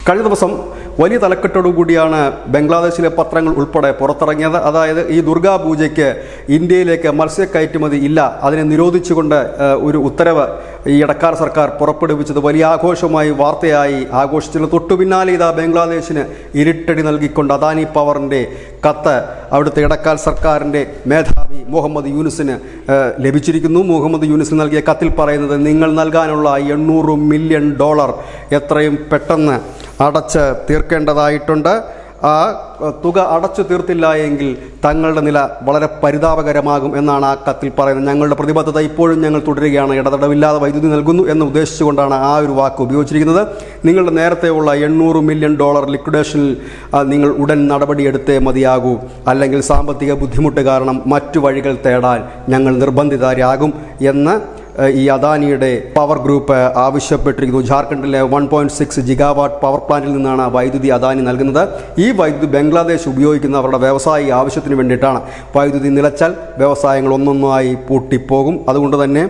കഴിഞ്ഞ ദിവസം വലിയ തലക്കെട്ടോടുകൂടിയാണ് ബംഗ്ലാദേശിലെ പത്രങ്ങൾ ഉൾപ്പെടെ പുറത്തിറങ്ങിയത്. അതായത് ഈ ദുർഗാപൂജയ്ക്ക് ഇന്ത്യയിലേക്ക് മത്സ്യ കയറ്റുമതി ഇല്ല, അതിനെ നിരോധിച്ചുകൊണ്ട് ഒരു ഉത്തരവ് ഈ ഇടക്കാല സർക്കാർ പുറപ്പെടുവിച്ചത് വലിയ ആഘോഷമായി വാർത്തയായി ആഘോഷിച്ചതിന് തൊട്ടു പിന്നാലെ ഇതാ ബംഗ്ലാദേശിന് ഇരുട്ടടി നൽകിക്കൊണ്ട് അദാനി പവറിൻ്റെ കത്ത് അവിടുത്തെ ഇടക്കാൽ സർക്കാരിൻ്റെ മേധാവി മുഹമ്മദ് യൂനുസിന് ലഭിച്ചിരിക്കുന്നു. മുഹമ്മദ് യൂനുസിന് നൽകിയ കത്തിൽ പറയുന്നത് നിങ്ങൾ നൽകാനുള്ള $800 മില്യൺ എത്രയും പെട്ടെന്ന് അടച്ച് തീർക്കേണ്ടതായിട്ടുണ്ട്. ആ തുക അടച്ചു തീർത്തില്ല എങ്കിൽ തങ്ങളുടെ നില വളരെ പരിതാപകരമാകും എന്നാണ് ആ കത്തിൽ പറയുന്നത്. ഞങ്ങളുടെ പ്രതിബദ്ധത ഇപ്പോഴും ഞങ്ങൾ തുടരുകയാണ്, ഇടതടവില്ലാതെ വൈദ്യുതി നൽകുന്നു എന്ന് ഉദ്ദേശിച്ചുകൊണ്ടാണ് ആ ഒരു വാക്ക് ഉപയോഗിച്ചിരിക്കുന്നത്. നിങ്ങളുടെ നേരത്തെയുള്ള $800 മില്യൺ ലിക്വിഡേഷനിൽ നിങ്ങൾ ഉടൻ നടപടിയെടുത്തേ മതിയാകൂ, അല്ലെങ്കിൽ സാമ്പത്തിക ബുദ്ധിമുട്ട് കാരണം മറ്റു വഴികൾ തേടാൻ ഞങ്ങൾ നിർബന്ധിതരാകും എന്ന് ഈ അദാനിയുടെ പവർ ഗ്രൂപ്പ് ആവശ്യപ്പെട്ടിരിക്കുന്നു. ജാർഖണ്ഡിലെ 1.6 ജിഗാവാട്ട് പവർ പ്ലാന്റിൽ നിന്നാണ് വൈദ്യുതി അദാനി നൽകുന്നത്. ഈ വൈദ്യുതി ബംഗ്ലാദേശ് ഉപയോഗിക്കുന്ന അവരുടെ വ്യവസായിക ആവശ്യത്തിന് വേണ്ടിയിട്ടാണ്. വൈദ്യുതി നിലച്ചാൽ വ്യവസായങ്ങൾ ഒന്നൊന്നായി പൂട്ടിപ്പോകും. അതുകൊണ്ട് തന്നെ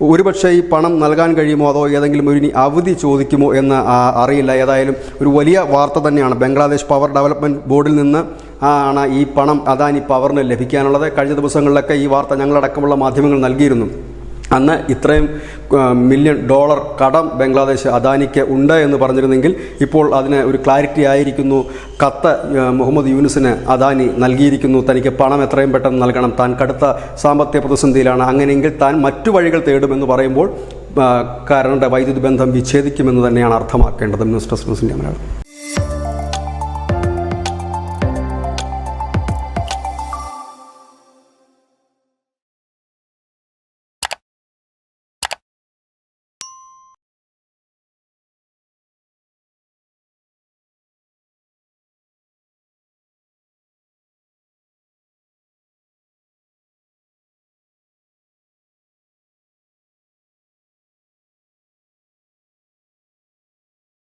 ഒരുപക്ഷെ ഈ പണം നൽകാൻ കഴിയുമോ അതോ ഏതെങ്കിലും ഒരു അവധി ചോദിക്കുമോ എന്ന് അറിയില്ല. ഏതായാലും ഒരു വലിയ വാർത്ത തന്നെയാണ്. ബംഗ്ലാദേശ് പവർ ഡെവലപ്മെൻറ്റ് ബോർഡിൽ നിന്ന് ആണ് ഈ പണം അദാനി പവറിന് ലഭിക്കാനുള്ളത്. കഴിഞ്ഞ ദിവസങ്ങളിലൊക്കെ ഈ വാർത്ത ഞങ്ങളടക്കമുള്ള മാധ്യമങ്ങൾ നൽകിയിരുന്നു. അന്ന് ഇത്രയും $1 മില്യൺ കടം ബംഗ്ലാദേശ് അദാനിക്ക് ഉണ്ട് എന്ന് പറഞ്ഞിരുന്നെങ്കിൽ ഇപ്പോൾ അതിന് ഒരു ക്ലാരിറ്റി ആയിരിക്കുന്നു. കത്ത് മുഹമ്മദ് യൂനുസിന് അദാനി നൽകിയിരിക്കുന്നു. തനിക്ക് പണം എത്രയും പെട്ടെന്ന് നൽകണം, താൻ കടുത്ത സാമ്പത്തിക പ്രതിസന്ധിയിലാണ്, അങ്ങനെയെങ്കിൽ താൻ മറ്റു വഴികൾ തേടുമെന്ന് പറയുമ്പോൾ കരണ്ട് വൈദ്യുതി ബന്ധം വിച്ഛേദിക്കുമെന്ന് തന്നെയാണ് അർത്ഥമാക്കേണ്ടത്. News desk news India Malayalam.